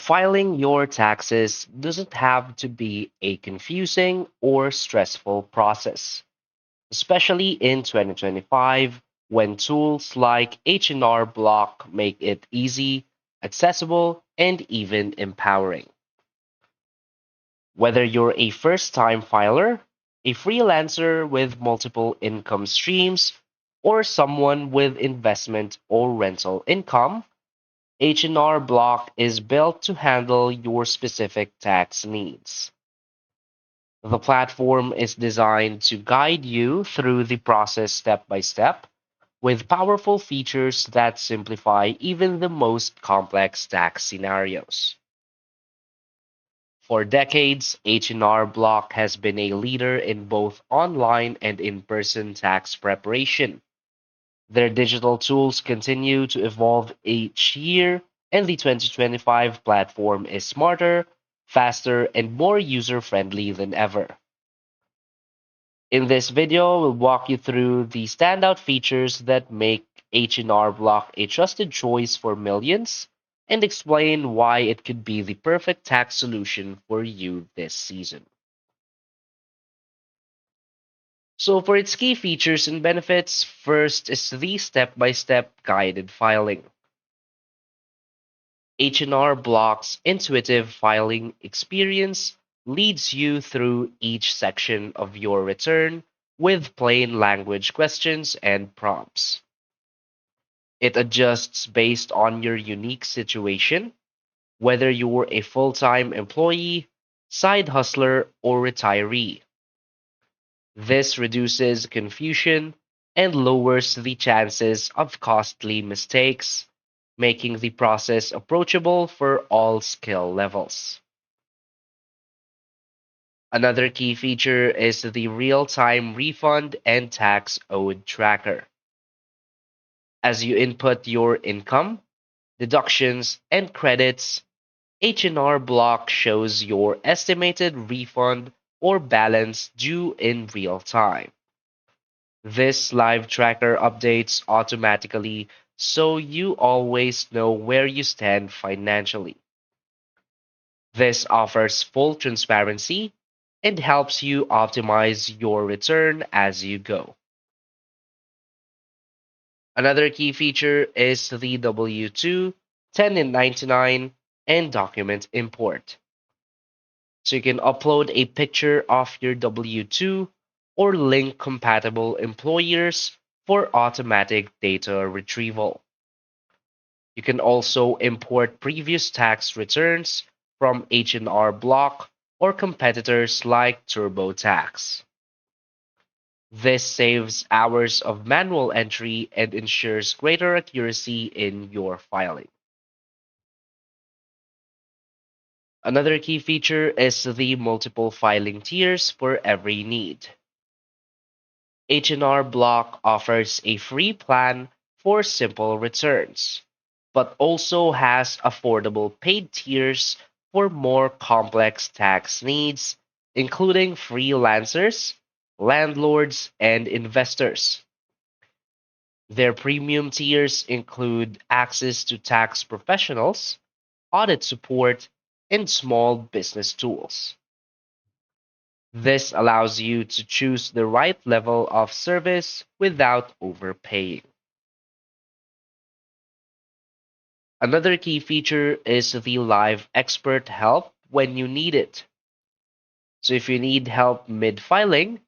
Filing your taxes doesn't have to be a confusing or stressful process, especially in 2025 when tools like H&R Block make it easy, accessible, and even empowering. Whether you're a first-time filer, a freelancer with multiple income streams, or someone with investment or rental income, H&R Block is built to handle your specific tax needs. The platform is designed to guide you through the process step by step, with powerful features that simplify even the most complex tax scenarios. For decades, H&R Block has been a leader in both online and in-person tax preparation. Their digital tools continue to evolve each year, and the 2025 platform is smarter, faster, and more user-friendly than ever. In this video, we'll walk you through the standout features that make H&R Block a trusted choice for millions and explain why it could be the perfect tax solution for you this season. So for its key features and benefits, first is the step-by-step guided filing. H&R Block's intuitive filing experience leads you through each section of your return with plain language questions and prompts. It adjusts based on your unique situation, whether you're a full-time employee, side hustler, or retiree. This reduces confusion and lowers the chances of costly mistakes, making the process approachable for all skill levels. Another key feature is the real-time refund and tax owed tracker. As you input your income, deductions, and credits, H&R Block shows your estimated refund or balance due in real time. This live tracker updates automatically so you always know where you stand financially. This offers full transparency and helps you optimize your return as you go. Another key feature is the W-2, 1099, and document import. So you can upload a picture of your W-2 or link compatible employers for automatic data retrieval. You can also import previous tax returns from H&R Block or competitors like TurboTax. This saves hours of manual entry and ensures greater accuracy in your filing. Another key feature is the multiple filing tiers for every need. H&R Block offers a free plan for simple returns, but also has affordable paid tiers for more complex tax needs, including freelancers, landlords, and investors. Their premium tiers include access to tax professionals, audit support, and small business tools. This allows you to choose the right level of service without overpaying. Another key feature is the live expert help when you need it. So if you need help mid-filing,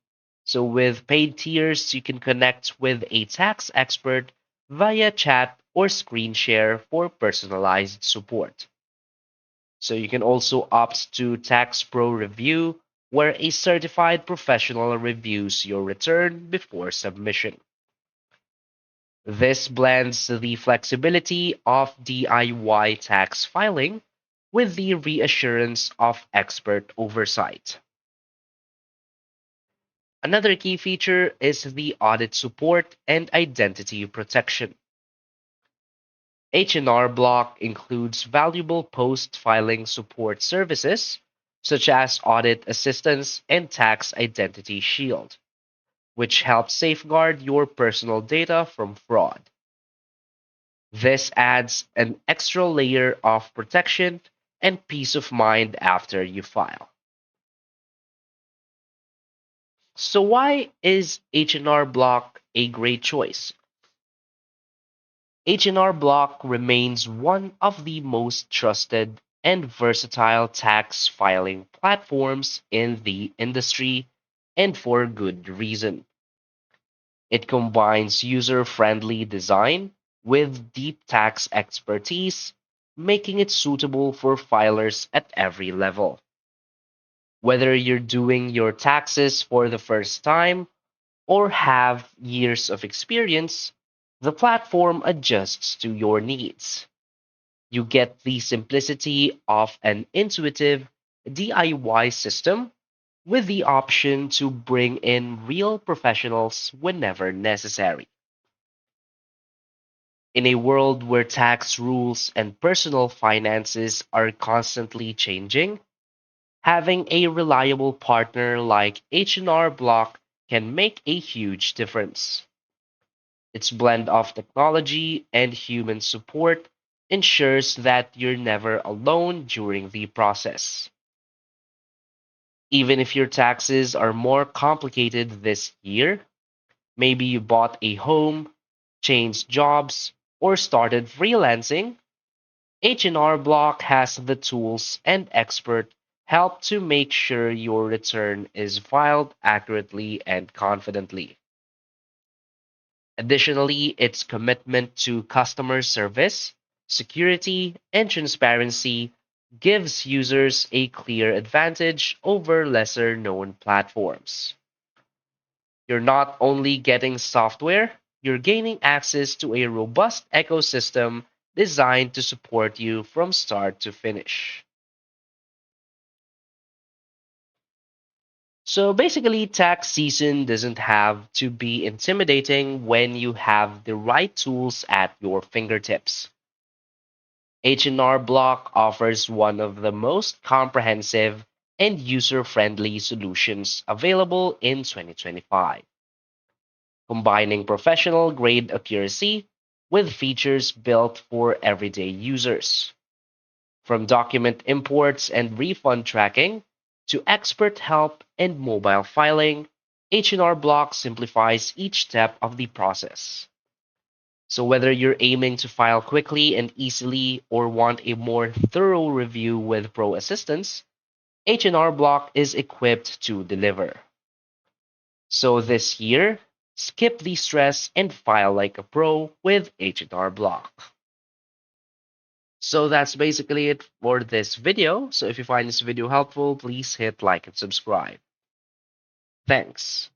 so with paid tiers, you can connect with a tax expert via chat or screen share for personalized support. So you can also opt to Tax Pro Review, where a certified professional reviews your return before submission. This blends the flexibility of DIY tax filing with the reassurance of expert oversight. Another key feature is the audit support and identity protection. H&R Block includes valuable post-filing support services such as audit assistance and tax identity shield, which helps safeguard your personal data from fraud. This adds an extra layer of protection and peace of mind after you file. So why is H&R Block a great choice? H&R Block remains one of the most trusted and versatile tax filing platforms in the industry, and for good reason. It combines user-friendly design with deep tax expertise, making it suitable for filers at every level. Whether you're doing your taxes for the first time or have years of experience, the platform adjusts to your needs. You get the simplicity of an intuitive DIY system with the option to bring in real professionals whenever necessary. In a world where tax rules and personal finances are constantly changing, having a reliable partner like H&R Block can make a huge difference. Its blend of technology and human support ensures that you're never alone during the process. Even if your taxes are more complicated this year, maybe you bought a home, changed jobs, or started freelancing, H&R Block has the tools and expert help to make sure your return is filed accurately and confidently. Additionally, its commitment to customer service, security, and transparency gives users a clear advantage over lesser known platforms. You're not only getting software, you're gaining access to a robust ecosystem designed to support you from start to finish. So basically, tax season doesn't have to be intimidating when you have the right tools at your fingertips. H&R Block offers one of the most comprehensive and user-friendly solutions available in 2025, combining professional-grade accuracy with features built for everyday users. From document imports and refund tracking to expert help and mobile filing, H&R Block simplifies each step of the process. So whether you're aiming to file quickly and easily or want a more thorough review with pro assistance, H&R Block is equipped to deliver. So this year, skip the stress and file like a pro with H&R Block. So that's basically it for this video. So if you find this video helpful, please hit like and subscribe. Thanks.